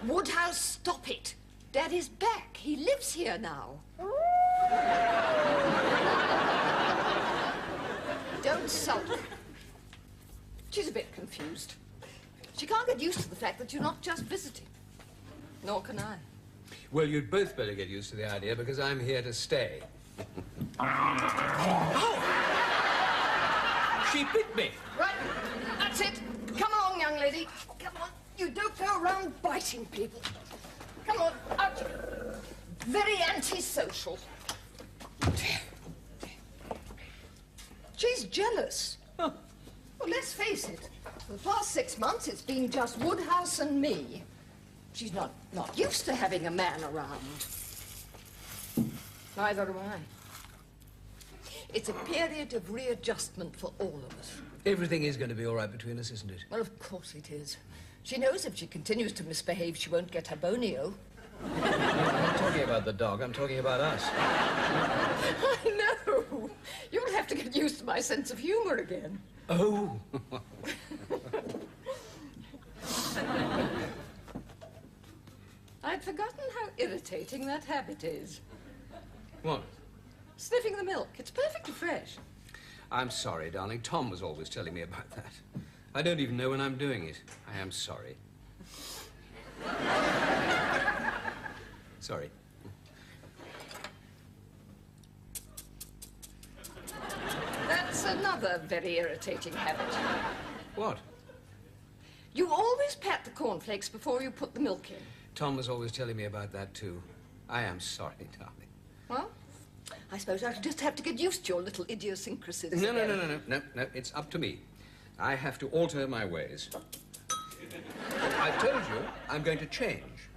Woodhouse, stop it. Daddy's back. He lives here now. Don't sulk. She's a bit confused. She can't get used to the fact that you're not just visiting. Nor can I. Well, you'd both better get used to the idea, because I'm here to stay. Oh! She bit me! Right, that's it. Come along, young lady. Come on. You don't go around biting people. Come on, out. Very antisocial. She's jealous. Huh. Well, let's face it. For the past 6 months, it's been just Woodhouse and me. She's not used to having a man around. Neither am I. It's a period of readjustment for all of us. Everything is going to be all right between us, isn't it? Well, of course it is. She knows if she continues to misbehave, she won't get her bonio. I'm not talking about the dog. I'm talking about us. I know. You'll have to get used to my sense of humor again. Oh. I'd forgotten how irritating that habit is. What? Sniffing the milk. It's perfectly fresh. I'm sorry, darling. Tom was always telling me about that. I don't even know when I'm doing it. I am sorry. Sorry. That's another very irritating habit. What? You always pat the cornflakes before you put the milk in. Tom was always telling me about that, too. I am sorry, darling. Well, I suppose I'll just have to get used to your little idiosyncrasies. No. It's up to me. I have to alter my ways. I told you I'm going to change.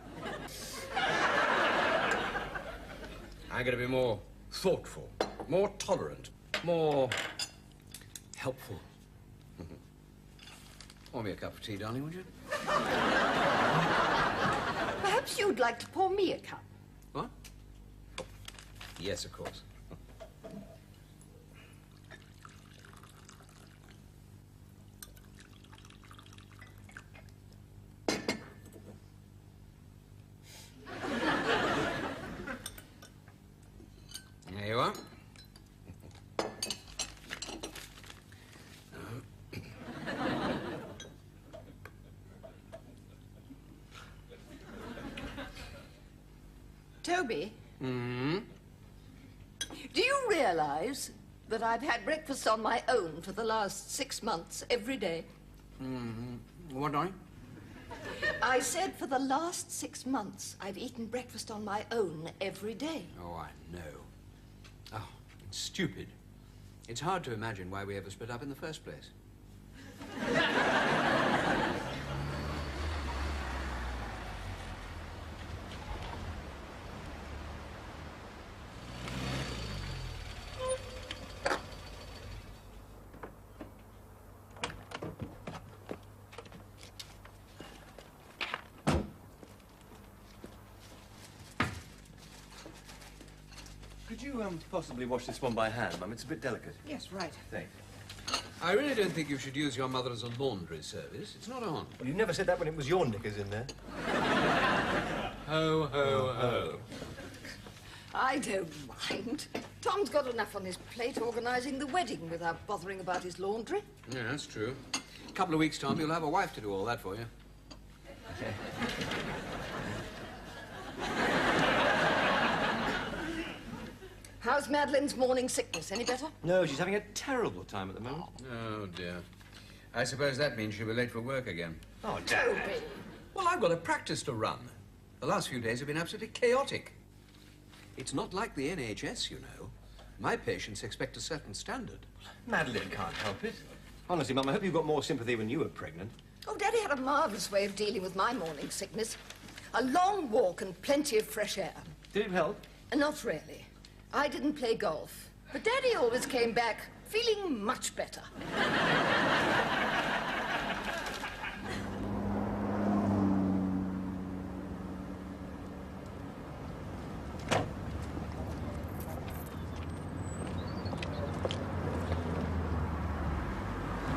I'm going to be more thoughtful, more tolerant, more helpful. Pour me a cup of tea, darling, would you? Perhaps you'd like to pour me a cup. What? Yes, of course. There you are. Toby? Mm-hmm. Do you realize that I've had breakfast on my own for the last 6 months, every day? Mm-hmm. What, darling? I said for the last 6 months, I've eaten breakfast on my own every day. Oh, I know. Oh, it's stupid. It's hard to imagine why we ever split up in the first place. Could you possibly wash this one by hand, Mum? It's a bit delicate. Yes, right. Thanks. I really don't think you should use your mother as a laundry service. It's not on. Well, you never said that when it was your knickers in there. Ho, ho, ho. I don't mind. Tom's got enough on his plate organising the wedding without bothering about his laundry. Yeah, that's true. A couple of weeks' time, you'll have a wife to do all that for you. How's Madeline's morning sickness? Any better? No, she's having a terrible time at the moment. Oh, dear. I suppose that means she'll be late for work again. Oh, Toby. Well, I've got a practice to run. The last few days have been absolutely chaotic. It's not like the NHS, you know. My patients expect a certain standard. Madeline can't help it. Honestly, Mum, I hope you got more sympathy when you were pregnant. Oh, Daddy had a marvellous way of dealing with my morning sickness. A long walk and plenty of fresh air. Did it help? Not really. I didn't play golf. But Daddy always came back feeling much better.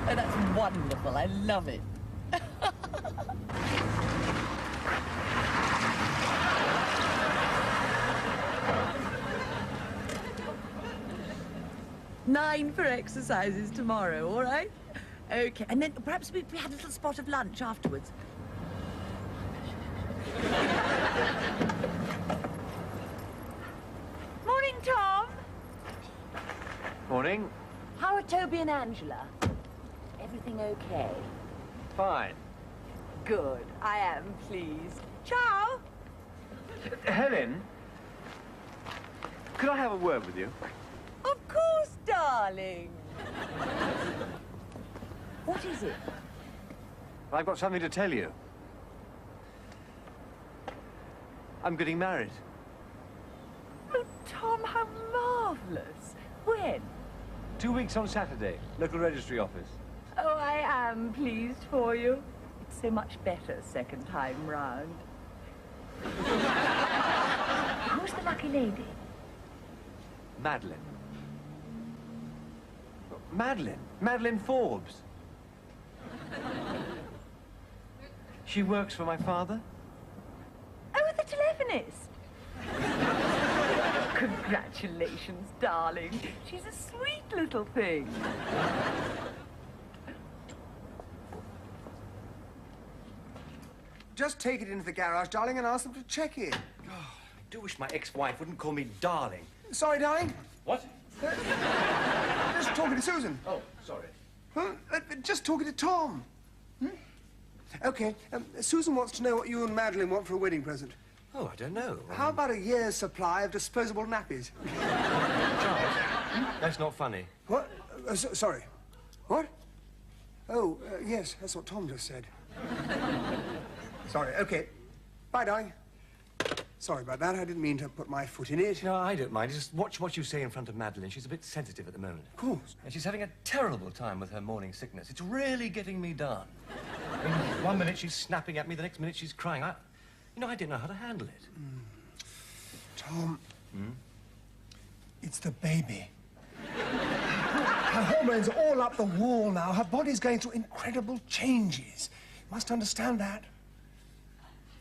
Oh, that's wonderful. I love it. 9 for exercises tomorrow, all right? Okay, and then perhaps we had a little spot of lunch afterwards. Morning, Tom. Morning. How are Toby and Angela? Everything okay? Fine. Good. I am pleased. Ciao. Helen, could I have a word with you? Of course, darling. What is it? I've got something to tell you. I'm getting married. Oh, Tom, how marvellous. When? 2 weeks on Saturday, local registry office. Oh, I am pleased for you. It's so much better second time round. Who's the lucky lady? Madeline. Madeline? Madeline Forbes. She works for my father. Oh, the telephonist. Congratulations, darling. She's a sweet little thing. Just take it into the garage, darling, and ask them to check it. Oh, I do wish my ex-wife wouldn't call me darling. Sorry, darling. What? Just talking to Susan. Oh, sorry. Huh? Just talking to Tom. OK, Susan wants to know what you and Madeline want for a wedding present. Oh, I don't know. How about a year's supply of disposable nappies? Charles, that's not funny. What? Sorry. What? Oh, yes, that's what Tom just said. Sorry, OK. Bye, darling. Sorry about that. I didn't mean to put my foot in it. No, I don't mind. Just watch what you say in front of Madeline. She's a bit sensitive at the moment. Of course. And she's having a terrible time with her morning sickness. It's really getting me down. I mean, 1 minute she's snapping at me, the next minute she's crying. I didn't know how to handle it. Tom. It's the baby. Her hormones are all up the wall now. Her body's going through incredible changes. You must understand that.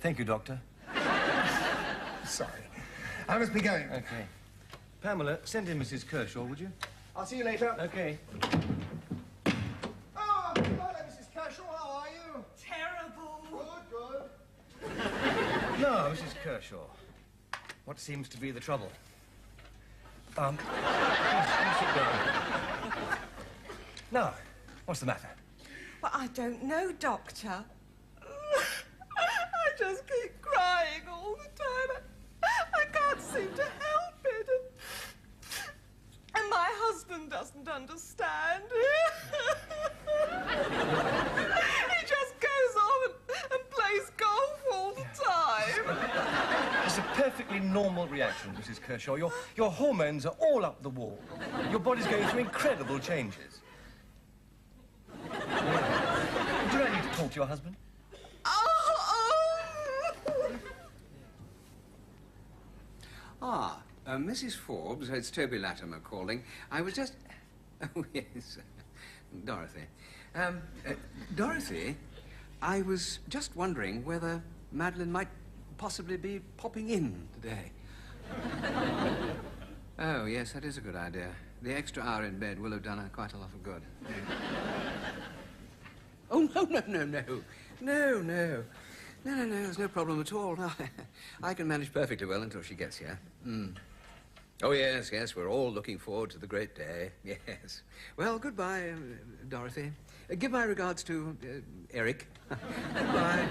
Thank you, Doctor. Sorry. I must be going. Okay. Pamela, send in Mrs. Kershaw, would you? I'll see you later. Okay. Oh, hello, Mrs. Kershaw. How are you? Terrible. Good. No, Mrs. Kershaw. What seems to be the trouble? Please sit down. Now, what's the matter? Well, I don't know, Doctor. I just keep crying all the time. I can't seem to help it. And my husband doesn't understand. He just goes off and plays golf all the time. It's a perfectly normal reaction, Mrs. Kershaw. Your hormones are all up the wall. Your body's going through incredible changes. Would you like me to talk to your husband? Mrs. Forbes, it's Toby Latimer calling. I was just... Oh, yes. Dorothy. Dorothy, I was just wondering whether Madeline might possibly be popping in today. Oh, yes, that is a good idea. The extra hour in bed will have done her quite a lot of good. Oh, no. No, there's no problem at all. No, I can manage perfectly well until she gets here. Oh, yes, we're all looking forward to the great day. Yes. Well, goodbye, Dorothy. Give my regards to Eric. Goodbye.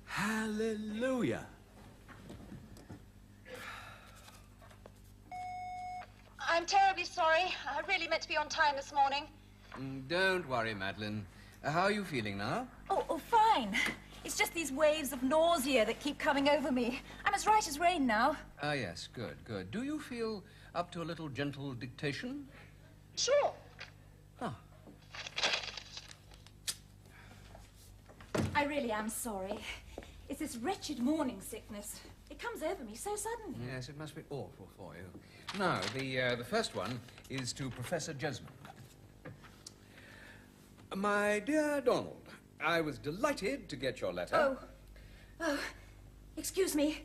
Hallelujah. I'm terribly sorry. I really meant to be on time this morning. Don't worry, Madeline. How are you feeling now? Oh, fine. It's just these waves of nausea that keep coming over me. I'm as right as rain now. Ah, yes, good. Do you feel up to a little gentle dictation? Sure. Ah. I really am sorry. It's this wretched morning sickness. It comes over me so suddenly. Yes, it must be awful for you. Now, the first one is to Professor Jesmond. My dear Donald, I was delighted to get your letter. Oh, Excuse me.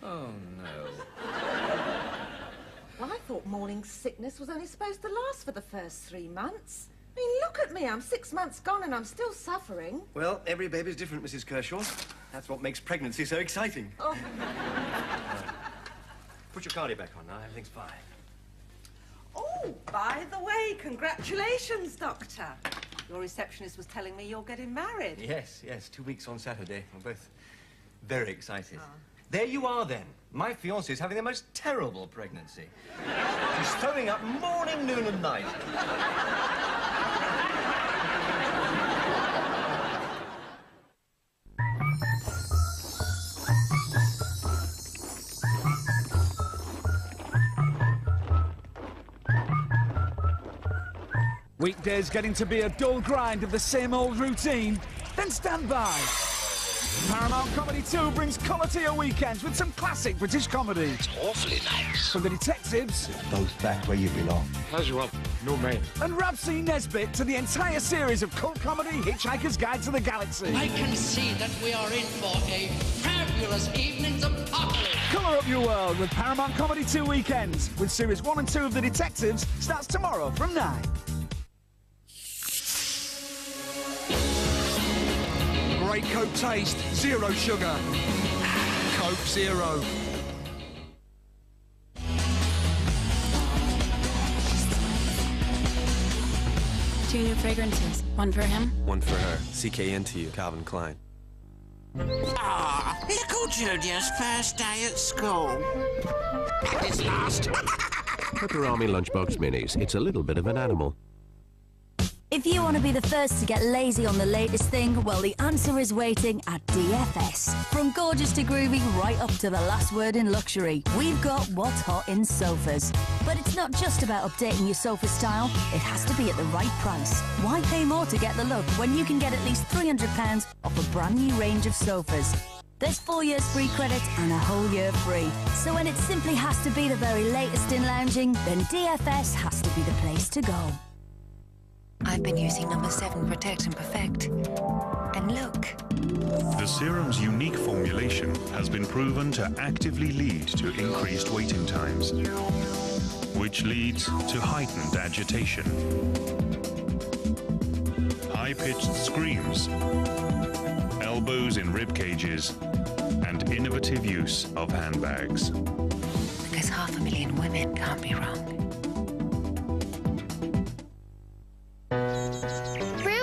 Oh, no. Well, I thought morning sickness was only supposed to last for the first 3 months. I mean, look at me. I'm 6 months gone and I'm still suffering. Well, every baby's different, Mrs. Kershaw. That's what makes pregnancy so exciting. Oh. Put your cardio back on now. Everything's fine. Oh, by the way, congratulations, Doctor. Your receptionist was telling me you're getting married. Yes, 2 weeks on Saturday. We're both very excited. There you are, then. My fiancé's having the most terrible pregnancy. She's throwing up morning, noon, and night. Weekdays getting to be a dull grind of the same old routine? Then stand by. Paramount Comedy 2 brings colour to your weekends with some classic British comedy. It's awfully nice. From the detectives... Both back where you belong. As you want. No man. And Rabsy Nesbitt to the entire series of cult comedy Hitchhiker's Guide to the Galaxy. I can see that we are in for a fabulous evening's apocalypse. Colour up your world with Paramount Comedy 2 weekends, with series 1 and 2 of The Detectives starts tomorrow from 9. Great Coke taste, 0 sugar. Coke Zero. Two new fragrances. One for him. One for her. CKNTU, Calvin Klein. Ah, little Junior's first day at school. At his last. Pepperami Lunchbox Minis. It's a little bit of an animal. If you want to be the first to get lazy on the latest thing, well, the answer is waiting at DFS. From gorgeous to groovy, right up to the last word in luxury, we've got what's hot in sofas. But it's not just about updating your sofa style, it has to be at the right price. Why pay more to get the look when you can get at least £300 off a brand new range of sofas? There's 4 years free credit and a whole year free. So when it simply has to be the very latest in lounging, then DFS has to be the place to go. I've been using number 7 Protect and Perfect. And look. The serum's unique formulation has been proven to actively lead to increased waiting times, which leads to heightened agitation, high-pitched screams, elbows in rib cages, and innovative use of handbags. Because 500,000 women can't be wrong.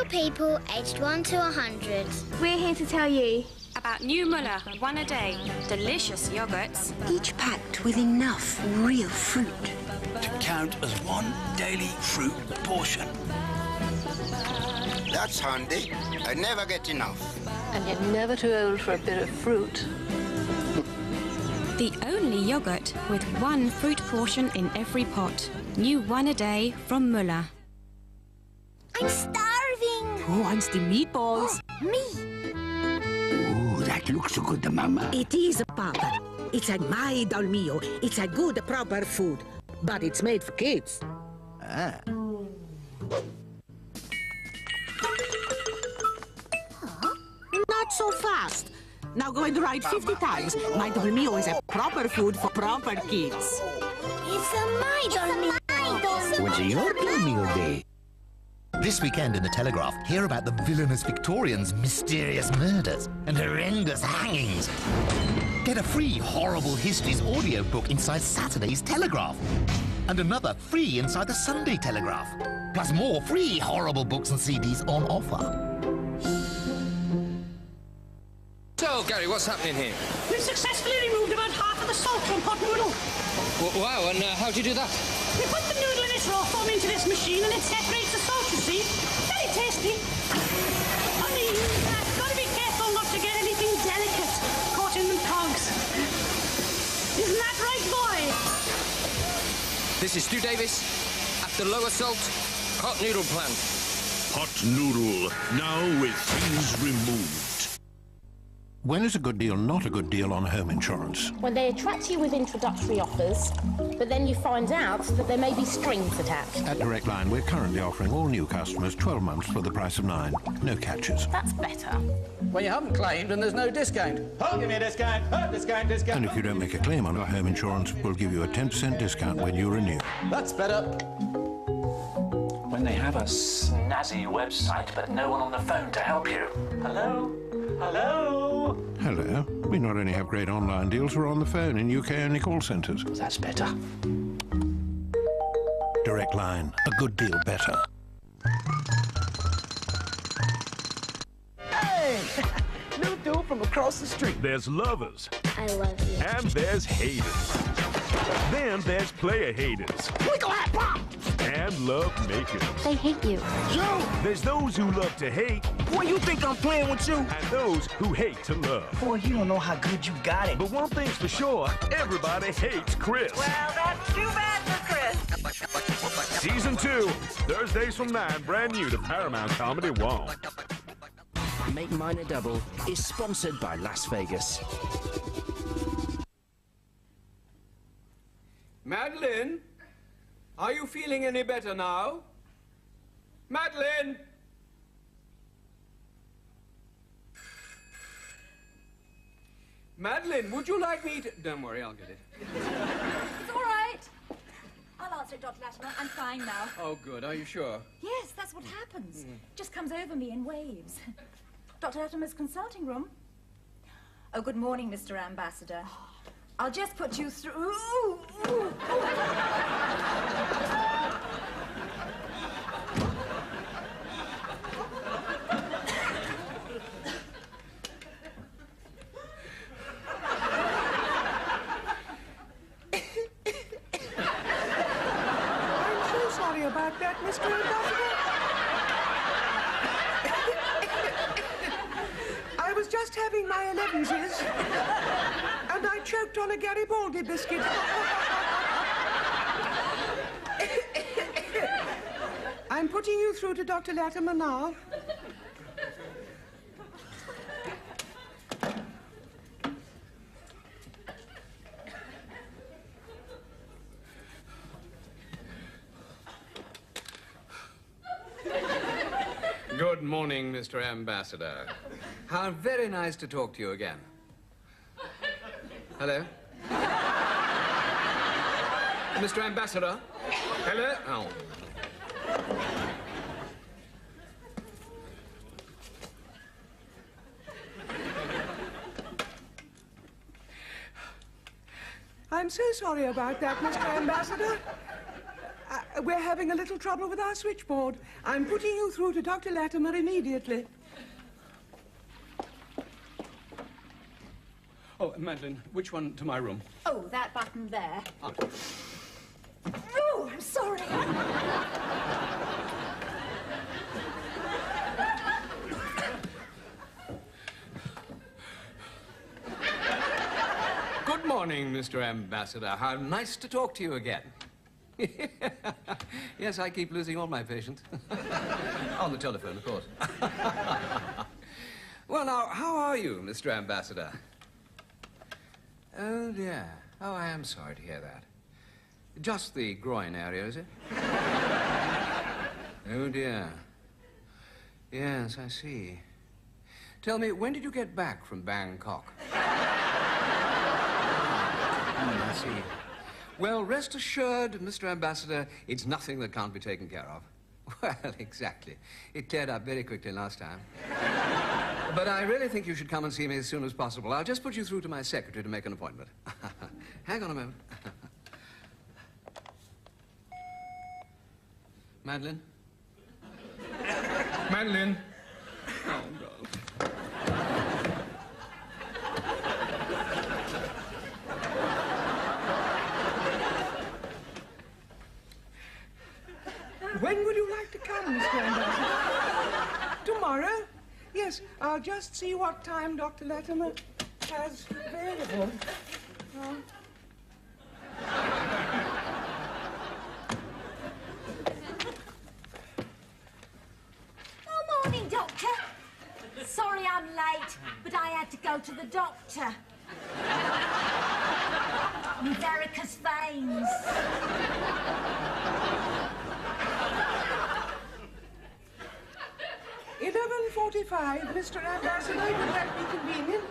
People aged 1 to 100. We're here to tell you about new Muller, 1 a day, delicious yogurts. Each packed with enough real fruit. To count as 1 daily fruit portion. That's handy. I never get enough. And you're never too old for a bit of fruit. The only yogurt with 1 fruit portion in every pot. New 1 a day from Muller. I'm starving. Who wants the meatballs? Me. Ooh, that looks so good, Mama. It is, Papa. It's like my Dal Mio. It's a good, proper food. But it's made for kids. Ah. Not so fast. Now go and write 50 times. My Dal Mio is a proper food for proper kids. It's a my Dal Mio. When's your Dal Mio day? This weekend in The Telegraph, hear about the villainous Victorians' mysterious murders and horrendous hangings. Get a free Horrible Histories audiobook inside Saturday's Telegraph. And another free inside the Sunday Telegraph. Plus more free horrible books and CDs on offer. So, Gary, what's happening here? We've successfully removed about half of the salt from pot noodle. Wow, and how'd you do that? We put the noodle in its raw form into this machine and it separates the salt, you see. Very tasty. Only gotta be careful not to get anything delicate caught in the cogs. Isn't that right, boy? This is Stu Davis at the Lower Salt Hot Noodle Plant. Hot noodle, now with things removed. When is a good deal not a good deal on home insurance? When they attract you with introductory offers, but then you find out that there may be strings attached. At Direct Line, we're currently offering all new customers 12 months for the price of 9. No catches. That's better. Well, you haven't claimed and there's no discount. Oh, give me a discount. Oh, discount. And if you don't make a claim on our home insurance, we'll give you a 10% discount when you renew. That's better. When they have a snazzy website but no one on the phone to help you. Hello? Hello? Hello. We not only have great online deals, we're on the phone in UK-only call centres. That's better. Direct Line. A good deal better. Hey! New dude from across the street. There's lovers. I love you. And there's haters. Then there's player haters. And love makers. They hate you. There's those who love to hate. Boy, you think I'm playing with you? And those who hate to love. Boy, you don't know how good you got it. But one thing's for sure, everybody hates Chris. Well, that's too bad for Chris. Season 2, Thursdays from 9, brand new to Paramount Comedy 1. Make Mine a Double is sponsored by Las Vegas. Madeline, are you feeling any better now? Madeline! Madeline, would you like me to... Don't worry, I'll get it. It's all right. I'll answer it, Dr. Latimer. I'm fine now. Oh, good. Are you sure? Yes, that's what happens. Just comes over me in waves. Dr. Latimer's consulting room. Oh, good morning, Mr. Ambassador. I'll just put you through... About that, Mr. Ambassador? I was just having my 11s, and I choked on a Garibaldi biscuit. I'm putting you through to Dr. Latimer now. Good morning, Mr. Ambassador. How very nice to talk to you again. Hello? Mr. Ambassador? Hello? Oh. I'm so sorry about that, Mr. Ambassador. We're having a little trouble with our switchboard. I'm putting you through to Dr. Latimer immediately. Oh, Madeline, which one to my room? Oh, that button there. Oh. Oh, I'm sorry. Good morning, Mr. Ambassador. How nice to talk to you again. Yes, I keep losing all my patients. On the telephone, of course. Well, now, how are you, Mr. Ambassador? Oh, dear. Oh, I am sorry to hear that. Just the groin area, is it? Oh, dear. Yes, I see. Tell me, when did you get back from Bangkok? I see. Well, rest assured, Mr. Ambassador, it's nothing that can't be taken care of. Well, exactly. It cleared up very quickly last time. But I really think you should come and see me as soon as possible. I'll just put you through to my secretary to make an appointment. Hang on a moment. Madeline? Madeline? Oh, God. When would you like to come, Mr. Ambassador? Tomorrow? Yes, I'll just see what time Dr. Latimer has available. Oh, morning, Doctor. Sorry I'm late, but but I had to go to the doctor. Me varicose veins. 11:45, Mr. Ambassador, would that be convenient?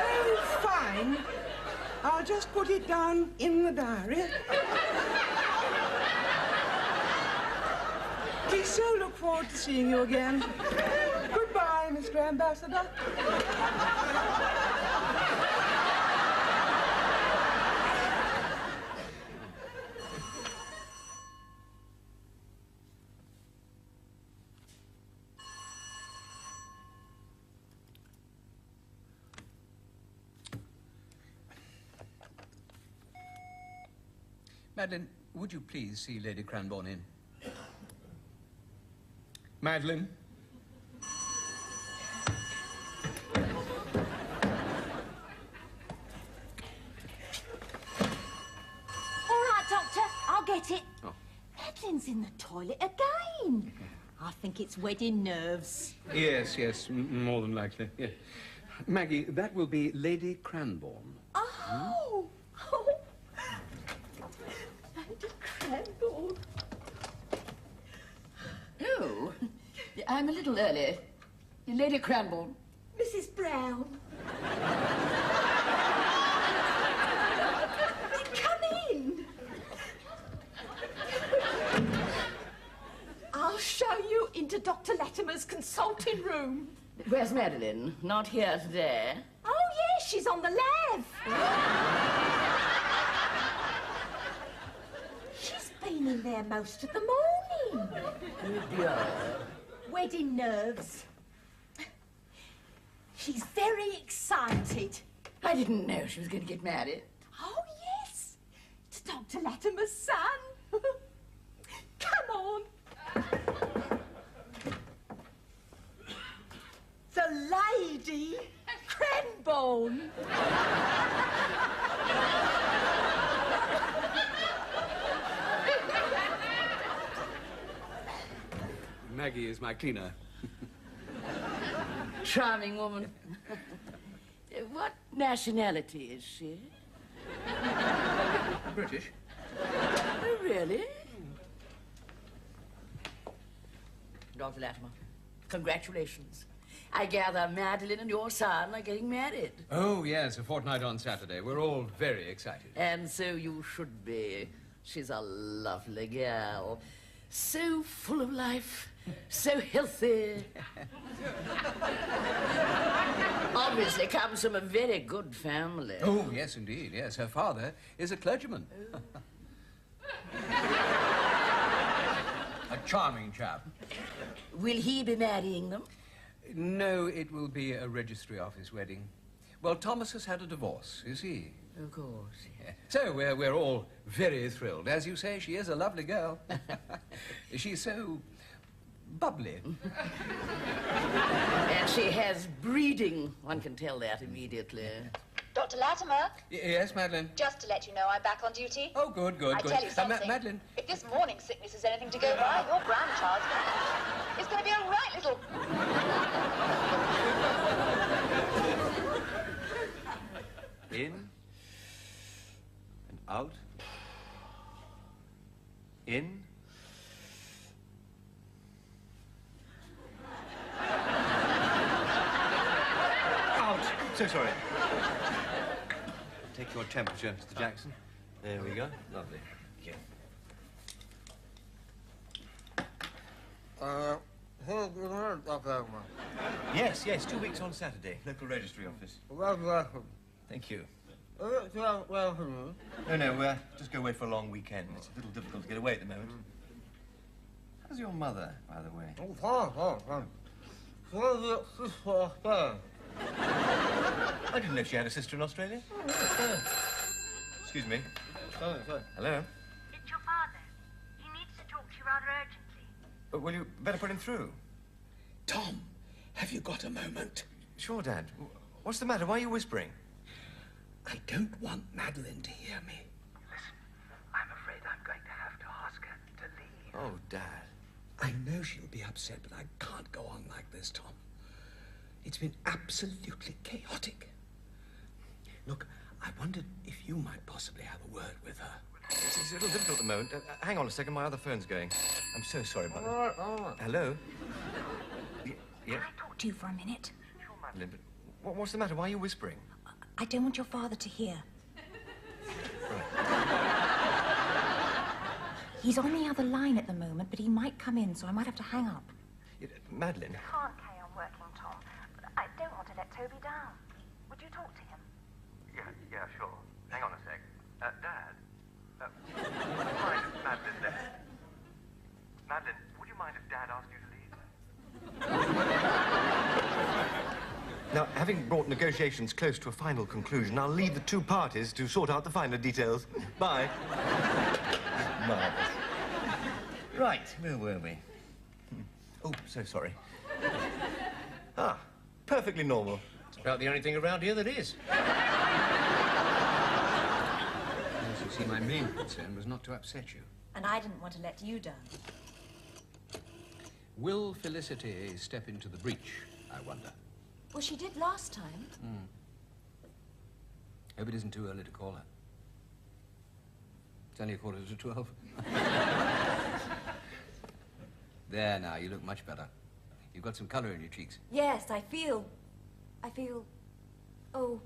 Oh, fine. I'll just put it down in the diary. We so look forward to seeing you again. Goodbye, Mr. Ambassador. Madeline, would you please see Lady Cranbourne in? Madeline? All right, Doctor, I'll get it. Oh. Madeline's in the toilet again. I think it's wedding nerves. Yes, yes, more than likely. Yeah. Maggie, that will be Lady Cranbourne. Oh! Oh! Lady Cranbourne. Oh, I'm a little early. Lady Cranbourne. Mrs. Brown. Come in. I'll show you into Dr. Latimer's consulting room. Where's Madeline? Not here today. Oh, yes, she's on the lav. She's been in there most of the morning. Oh, dear. Wedding nerves. She's very excited. I didn't know she was going to get married. Oh, yes. To Dr. Latimer's son. Come on. The Lady Cranbourne. Maggie is my cleaner. Charming woman. What nationality is she? British. Oh, really? Dr. Latimer, congratulations. I gather Madeline and your son are getting married. Oh, yes, a fortnight on Saturday. We're all very excited. And so you should be. She's a lovely girl. So full of life. So healthy. Obviously comes from a very good family. Oh, yes, indeed, yes. Her father is a clergyman. A charming chap. Will he be marrying them? No, it will be a registry office wedding. Well, Thomas has had a divorce, you see. Of course. Yeah. So we're all very thrilled. As you say, she is a lovely girl. She's so bubbly. And she has breeding. One can tell that immediately. Dr. Latimer? Yes, Madeline? Just to let you know, I'm back on duty. Oh, good, good, I good. tell you something. Madeline? If this morning sickness is anything to go by, your grandchild is going to be a right little... In and out. In. Out. So sorry. Take your temperature, Mr. Jackson. There we go. Lovely. Thank you. Yes, yes, 2 weeks on Saturday. Local registry office. Thank you. No, just go away for a long weekend. It's a little difficult to get away at the moment. How's your mother, by the way? I didn't know she had a sister in Australia. Excuse me. Hello? It's your father. He needs to talk to you rather urgently. Well, you better put him through. Tom, have you got a moment? Sure, Dad. What's the matter? Why are you whispering? I don't want Madeline to hear me. Oh, Dad. I know she'll be upset, but I can't go on like this, Tom. It's been absolutely chaotic. Look, I wondered if you might possibly have a word with her. It's a little difficult at the moment. Hang on a second, my other phone's going. I'm so sorry about that. All right. Hello? Yeah? Can I talk to you for a minute? Sure, Madeline, but what's the matter? Why are you whispering? I don't want your father to hear. He's on the other line at the moment, but he might come in, so I might have to hang up. Madeline? I can't carry on working, Tom. But I don't want to let Toby down. Would you talk to him? Yeah, sure. Hang on a sec. Dad? Would you mind if Madeline left? Madeline, would you mind if Dad asked you to leave? Now, having brought negotiations close to a final conclusion, I'll leave the two parties to sort out the finer details. Bye. Marvellous. Right, where were we? Oh, so sorry. Perfectly normal. It's about the only thing around here that is. As you see, my main concern was not to upset you. And I didn't want to let you down. Will Felicity step into the breach, I wonder? Well, she did last time. Hope it isn't too early to call her. It's only 11:45. There now, you look much better. You've got some colour in your cheeks. Yes, I feel... Oh,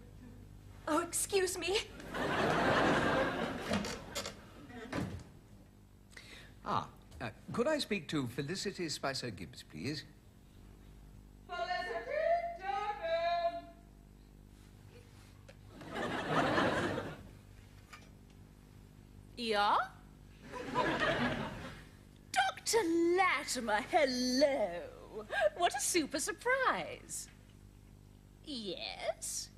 excuse me. Could I speak to Felicity Spicer-Gibbs, please? Yeah? Dr. Latimer, hello. What a super surprise. Yes?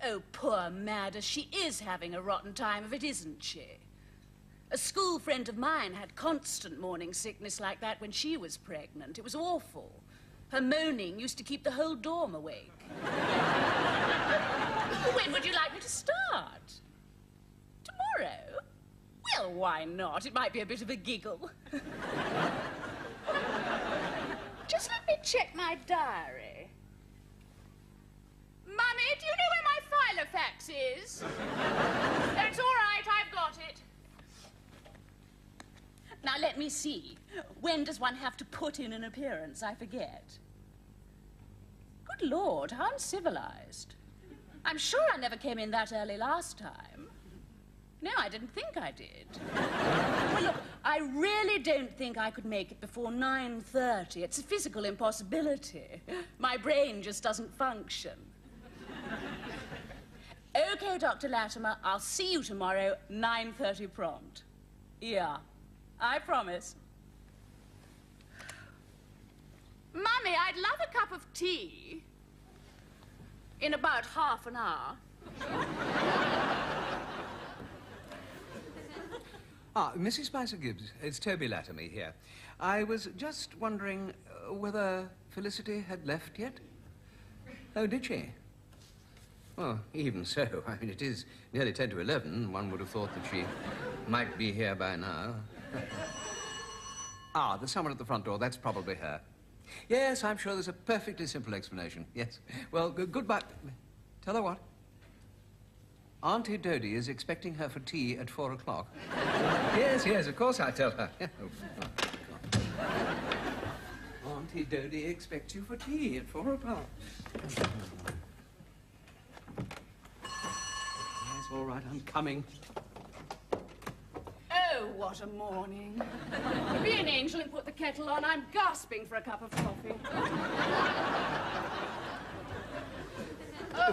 Oh, poor Madda, she is having a rotten time of it, isn't she? A school friend of mine had constant morning sickness like that when she was pregnant. It was awful. Her moaning used to keep the whole dorm awake. When would you like me to start? Tomorrow? Well, why not? It might be a bit of a giggle. Just let me check my diary. Mummy, do you know where my Filofax is? Oh, it's all right, I've got it. Now, let me see. When does one have to put in an appearance? I forget. Good Lord, how uncivilized. I'm sure I never came in that early last time. No, I didn't think I did. Well, look, I really don't think I could make it before 9:30. It's a physical impossibility. My brain just doesn't function. Okay, Dr. Latimer, I'll see you tomorrow, 9:30 prompt. Yeah, I promise. Mummy, I'd love a cup of tea. In about half an hour. Mrs. Spicer-Gibbs, it's Toby Latimer here. I was just wondering whether Felicity had left yet? Oh, did she? Well, even so, I mean, it is nearly 10 to 11. One would have thought that she might be here by now. There's someone at the front door. That's probably her. Yes, I'm sure there's a perfectly simple explanation. Yes. Well, goodbye. Tell her what? Auntie Dodie is expecting her for tea at 4 o'clock. Yes, of course I tell her. Auntie Dodie expects you for tea at 4 o'clock. Yes, all right, I'm coming. Oh, what a morning. Be an angel and put the kettle on. I'm gasping for a cup of coffee.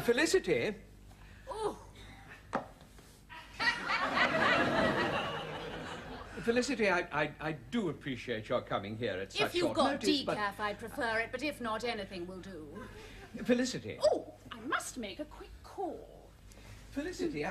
Felicity? Oh. Felicity, I do appreciate your coming here at such If you've short got notice, decaf, I'd prefer it, but if not, anything will do. Felicity. Oh, I must make a quick call. Felicity,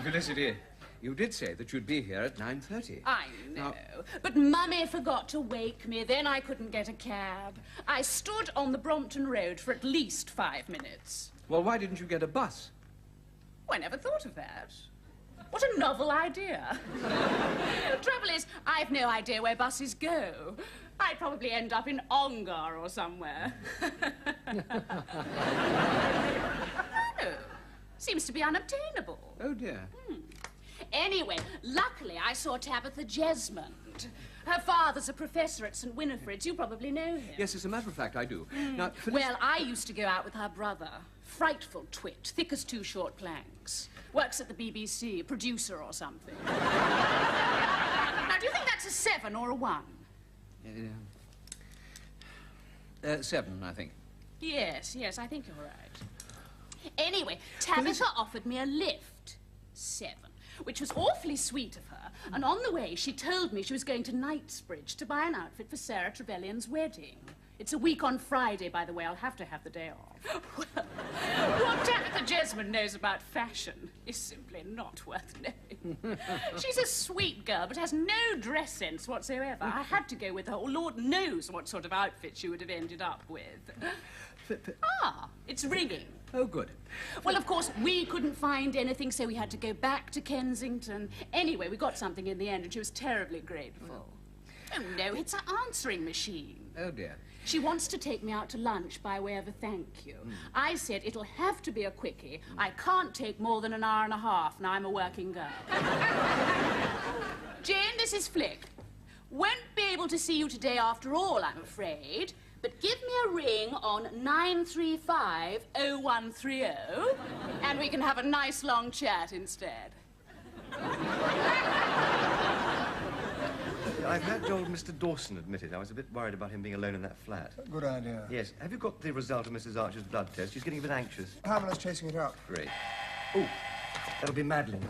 Felicity, you did say that you'd be here at 9:30. I know, but Mummy forgot to wake me. Then I couldn't get a cab. I stood on the Brompton Road for at least 5 minutes. Well, why didn't you get a bus? I never thought of that. What a novel idea. Trouble is, I've no idea where buses go. I'd probably end up in Ongar or somewhere. Oh, seems to be unobtainable. Oh, dear. Anyway, luckily I saw Tabitha Jesmond. Her father's a professor at St. Winifred's. You probably know him. Yes, as a matter of fact, I do. Now, Well, I used to go out with her brother. Frightful twit, thick as 2 short planks. Works at the BBC, producer or something. Now, do you think that's a 7 or a 1? 7, I think. Yes, I think you're right. Anyway, Tabitha offered me a lift. 7. Which was awfully sweet of her. And on the way, she told me she was going to Knightsbridge to buy an outfit for Sarah Trevelyan's wedding. It's a week on Friday, by the way. I'll have to have the day off. Well, what Tabitha Jesmond knows about fashion is simply not worth knowing. She's a sweet girl, but has no dress sense whatsoever. I had to go with her, or Lord knows what sort of outfit she would have ended up with. It's ringing. Oh, good. Well, of course, we couldn't find anything, so we had to go back to Kensington. Anyway, we got something in the end, and she was terribly grateful. Oh, no, it's an answering machine. Oh, dear. She wants to take me out to lunch by way of a thank you. I said it'll have to be a quickie. I can't take more than an hour and a half. Now I'm a working girl. Jane, this is Flick. Won't be able to see you today after all, I'm afraid. But give me a ring on 935-0130, and we can have a nice long chat instead. I've had old Mr. Dawson admit it. I was a bit worried about him being alone in that flat. Good idea. Yes. Have you got the result of Mrs. Archer's blood test? She's getting a bit anxious. Pamela's chasing it up. Great. Oh, that'll be Madeline.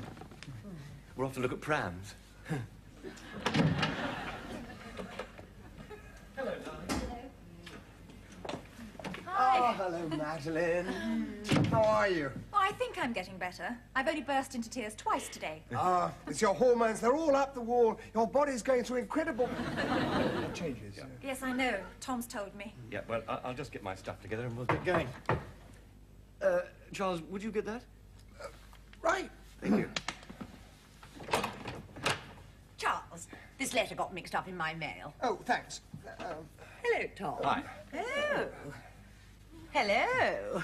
We're off to look at prams. Hello, darling. Hi. Oh, hello, Madeline. How are you? Oh, I think I'm getting better. I've only burst into tears twice today. It's your hormones. They're all up the wall. Your body's going through incredible changes. Yeah. Yes, I know. Tom's told me. Yeah, well, I'll just get my stuff together and we'll get going. Charles, would you get that? Right. Thank you. Charles, this letter got mixed up in my mail. Oh, thanks. Hello, Tom. Hi. Oh. Hello.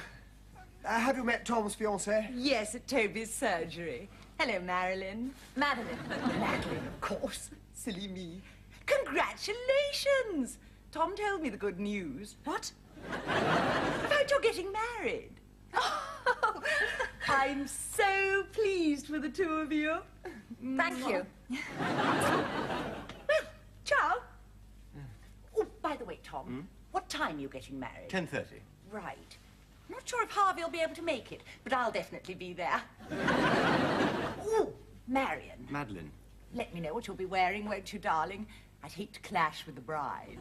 Have you met Tom's fiancée? Yes, at Toby's surgery. Hello, Marilyn. Madeline. Madeline, of course. Silly me. Congratulations! Tom told me the good news. What? About your getting married. Oh, I'm so pleased for the two of you. Thank you. Well, Charles. Oh, by the way, Tom, what time are you getting married? 10:30. Right. I'm not sure if Harvey will be able to make it, but I'll definitely be there. Oh, Marion. Madeline. Let me know what you'll be wearing, won't you, darling? I'd hate to clash with the bride.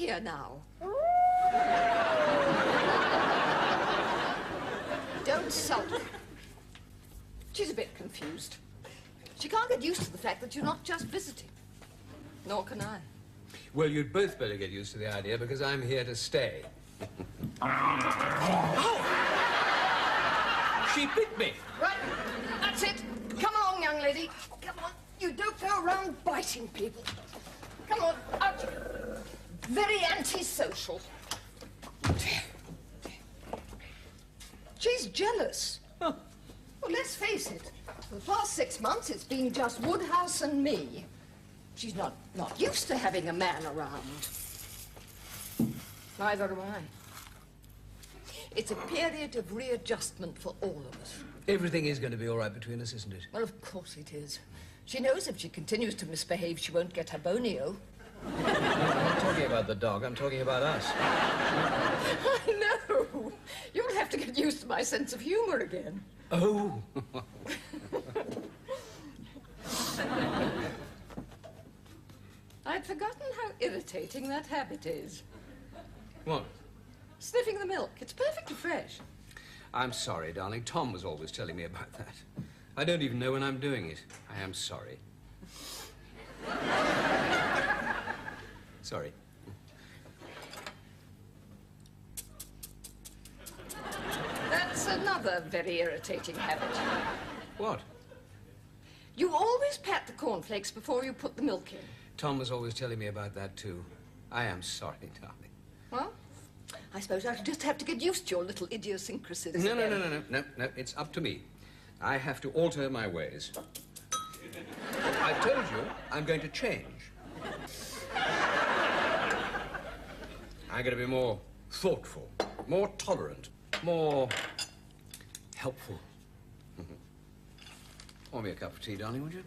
here now. Don't sulk. She's a bit confused. She can't get used to the fact that you're not just visiting. Nor can I. Well, you'd both better get used to the idea, because I'm here to stay. She bit me. Right, that's it. Come along, young lady. Come on. You don't go around biting people. Come on, out. Very antisocial. She's jealous. Well, let's face it. For the past 6 months, it's been just Woodhouse and me. She's not used to having a man around. Neither am I. It's a period of readjustment for all of us. Everything is going to be all right between us, isn't it? Well, of course it is. She knows if she continues to misbehave, she won't get her bonio. I'm not talking about the dog. I'm talking about us. I know. You'll have to get used to my sense of humor again. Oh. I'd forgotten how irritating that habit is. What? Sniffing the milk. It's perfectly fresh. I'm sorry, darling. Tom was always telling me about that. I don't even know when I'm doing it. I am sorry. Sorry. That's another very irritating habit. What? You always pat the cornflakes before you put the milk in. Tom was always telling me about that, too. I am sorry, darling. Well, I suppose I'll just have to get used to your little idiosyncrasies. No. It's up to me. I have to alter my ways. I told you I'm going to change. I'm going to be more thoughtful, more tolerant, more helpful. Pour me a cup of tea, darling, would you?